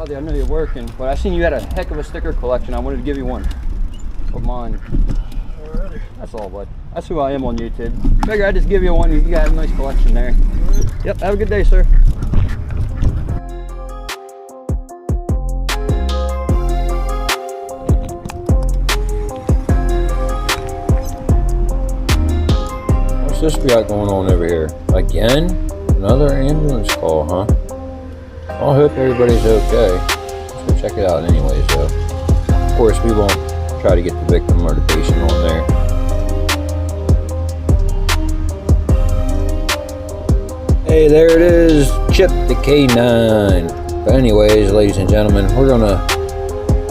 bother you, I know you're working, but I seen you had a heck of a sticker collection. I wanted to give you one of mine. Alrighty. That's all, bud. That's who I am on YouTube. Figure I'd just give you one. You got a nice collection there. Yep, have a good day, sir. What's this we got going on over here? Again? Another ambulance call, huh? I hope everybody's okay. Let's go check it out anyways, though. Of course, we won't try to get the victim or the patient on there. Hey, there it is, Chip the K9. But anyways, ladies and gentlemen, we're gonna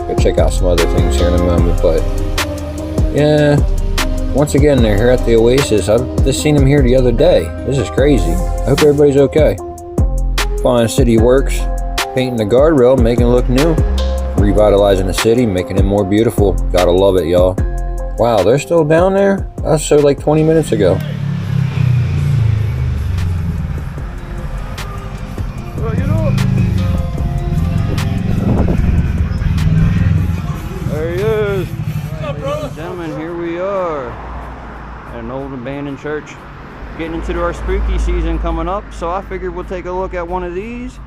go check out some other things here in a moment. But yeah, once again, they're here at the Oasis. I've just seen them here the other day. This is crazy. I hope everybody's okay. Fine City Works, painting the guardrail, making it look new. Revitalizing the city, making it more beautiful. Gotta love it, y'all. Wow, they're still down there? That's so like 20 minutes ago. There he is. What's up, bro? Gentlemen, here we are at an old abandoned church. Getting into our spooky season coming up, so I figured we'll take a look at one of these.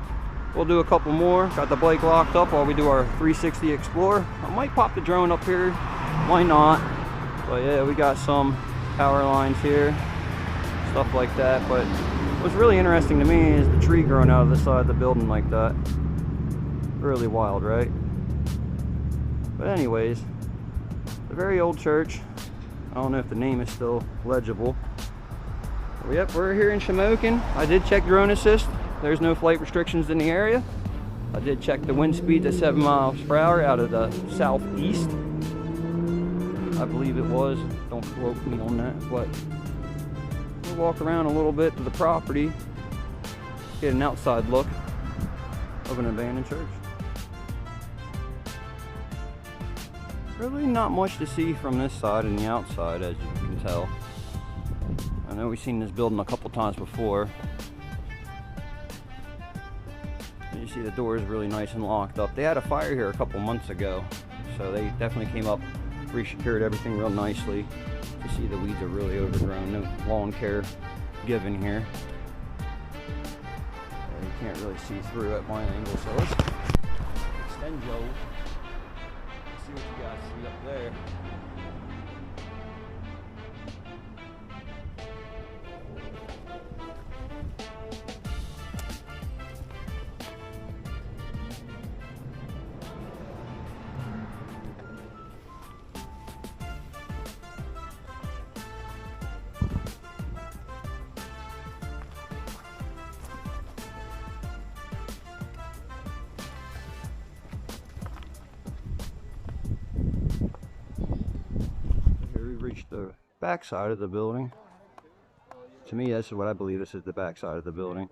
We'll do a couple more. Got the bike locked up while we do our 360 explore. I might pop the drone up here, might not. But yeah, we got some power lines here, stuff like that. But what's really interesting to me is the tree growing out of the side of the building like that. Really wild, right? But anyways, a very old church. I don't know if the name is still legible. But yep, we're here in Shamokin. I did check drone assist. There's no flight restrictions in the area. I did check the wind speed at 7 miles per hour out of the southeast. I believe it was. Don't quote me on that. But we'll walk around a little bit to the property, get an outside look of an abandoned church. Really not much to see from this side and the outside, as you can tell. I know we've seen this building a couple times before. You see the door is really nice and locked up. They had a fire here a couple months ago, so they definitely came up, re-secured everything real nicely. You see the weeds are really overgrown, no lawn care given here. You can't really see through at my angle, so let's extend Joe. See what you guys see up there. Reached the back side of the building. To me, this is what I believe this is, the back side of the building.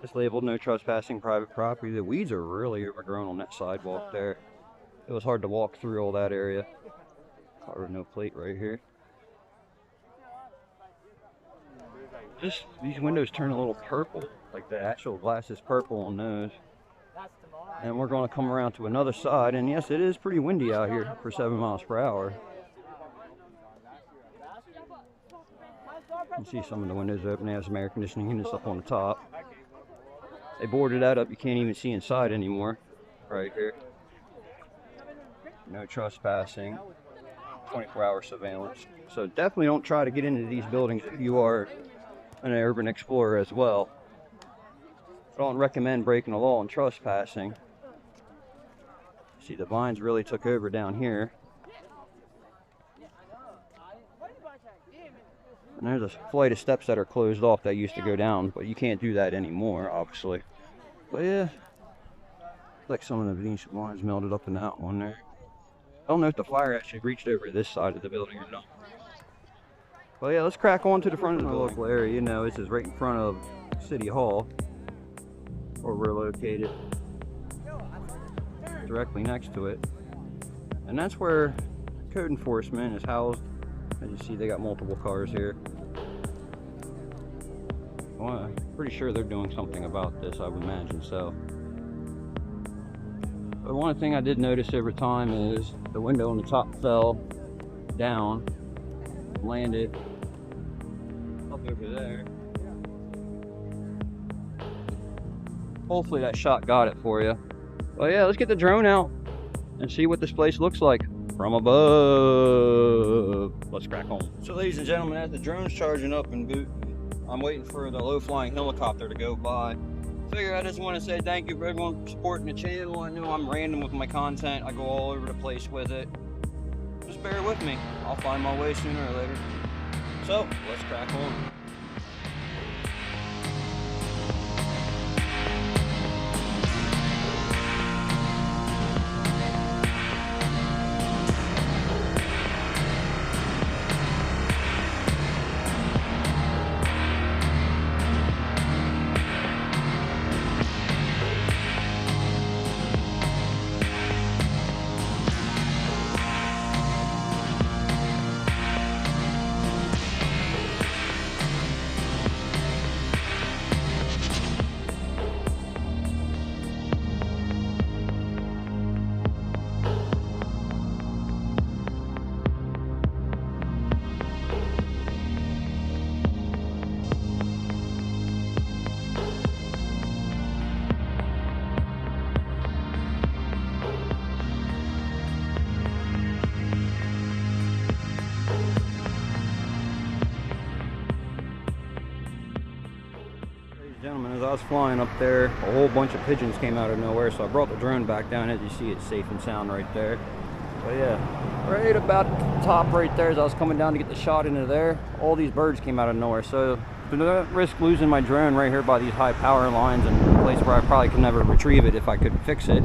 It's labeled no trespassing private property. The weeds are really overgrown on that sidewalk there. It was hard to walk through all that area. Or no plate right here. Just these windows turn a little purple, like the actual glass is purple on those. And we're going to come around to another side, and yes, it is pretty windy out here for 7 miles per hour. You can see some of the windows open. They have some air conditioning units up on the top. They boarded that up. You can't even see inside anymore. Right here. No trespassing. 24-hour surveillance. So definitely don't try to get into these buildings if you are an urban explorer as well. I don't recommend breaking the law and trespassing. See, the vines really took over down here. And there's a flight of steps that are closed off that used to go down, but you can't do that anymore, obviously. But yeah, like some of the Venetian blinds melted up in that one there. I don't know if the fire actually reached over this side of the building or not. But yeah, let's crack on to the front of the local area. You know, this is right in front of City Hall, where we're located, directly next to it. And that's where code enforcement is housed. As you see, they got multiple cars here. Well, I'm pretty sure they're doing something about this, I would imagine so. But one thing I did notice over time is the window on the top fell down, landed up over there. Hopefully that shot got it for you. Well, yeah, let's get the drone out and see what this place looks like from above. Let's crack on. So ladies and gentlemen, as the drone's charging up and booting, I'm waiting for the low-flying helicopter to go by. Figure I just want to say thank you for everyone supporting the channel. I know I'm random with my content. I go all over the place with it. Just bear with me. I'll find my way sooner or later. So, let's crack on. Gentlemen, as I was flying up there, a whole bunch of pigeons came out of nowhere, so I brought the drone back down. As you see, it's safe and sound right there. But yeah, right about the top right there, as I was coming down to get the shot into there, all these birds came out of nowhere. So to not risk losing my drone right here by these high power lines and a place where I probably could never retrieve it if I could fix it,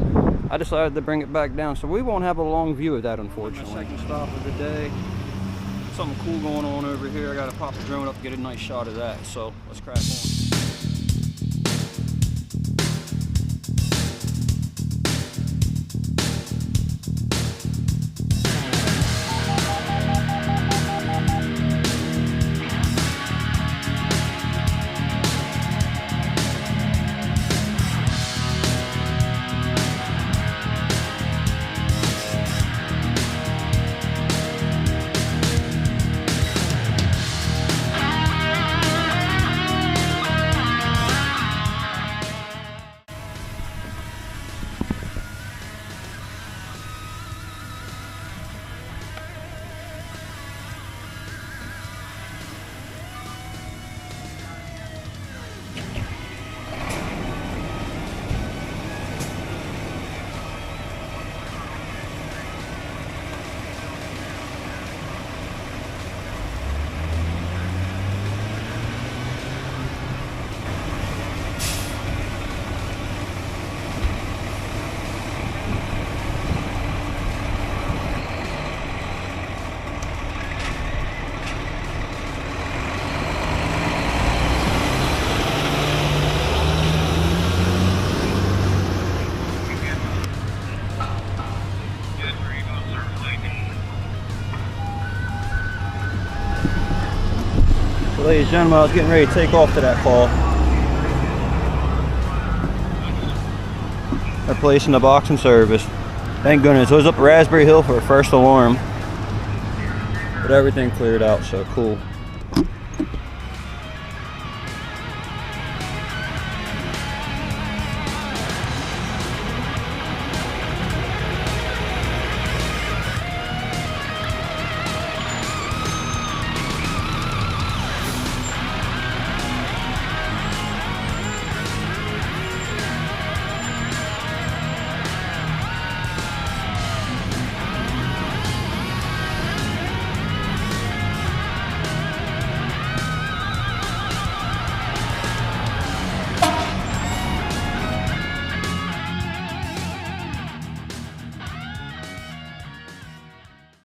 I decided to bring it back down. So we won't have a long view of that, unfortunately. My second stop of the day. Something cool going on over here. I gotta pop the drone up and get a nice shot of that. So let's crack on. Ladies and gentlemen, I was getting ready to take off to that call. They're placing the box in service. Thank goodness. It was up Raspberry Hill for a first alarm. But everything cleared out, so cool.